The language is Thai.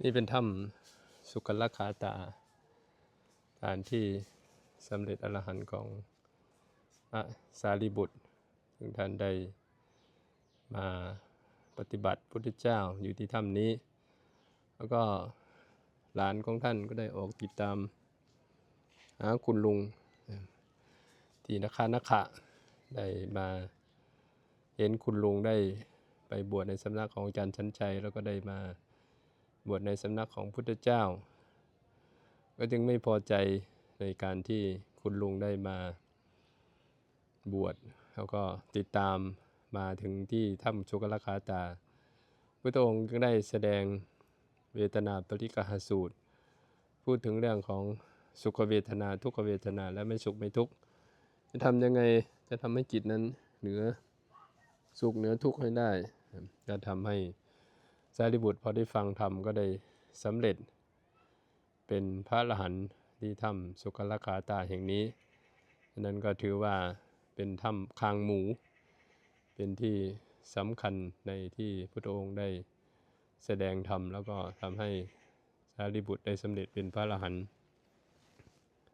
นี่เป็นถ้ำสุกลคาตาการที่สำเร็จอรหันต์ของพระสารีบุตรซึ่งท่านได้มาปฏิบัติพุทธเจ้าอยู่ที่ถ้ำนี้แล้วก็หลานของท่านก็ได้ออกติดตามหาคุณลุงที่นครได้มาเห็นคุณลุงได้ไปบวชในสำนักของอาจารย์ชั้นชัยแล้วก็ได้มาบวชในสำนักของพุทธเจ้าก็จึงไม่พอใจในการที่คุณลุงได้มาบวชแล้วก็ติดตามมาถึงที่ถ้ำสุกลคาตาพระองค์ก็ได้แสดงเวทนาปริกหสูตรพูดถึงเรื่องของสุขเวทนาทุกขเวทนาและไม่สุขไม่ทุกข์จะทำยังไงจะทำให้จิตนั้นเหนือสุขเหนือทุกข์ให้ได้จะทำให้สารีบุตรพอได้ฟังธรรมก็ได้สำเร็จเป็นพระอรหันต์ที่ถ้ำสุกลคาตาแห่งนี้นั้นก็ถือว่าเป็นถ้ำคางหมูเป็นที่สำคัญในที่พระองค์ได้แสดงธรรมแล้วก็ทำให้สารีบุตรได้สำเร็จเป็นพระอรหันต์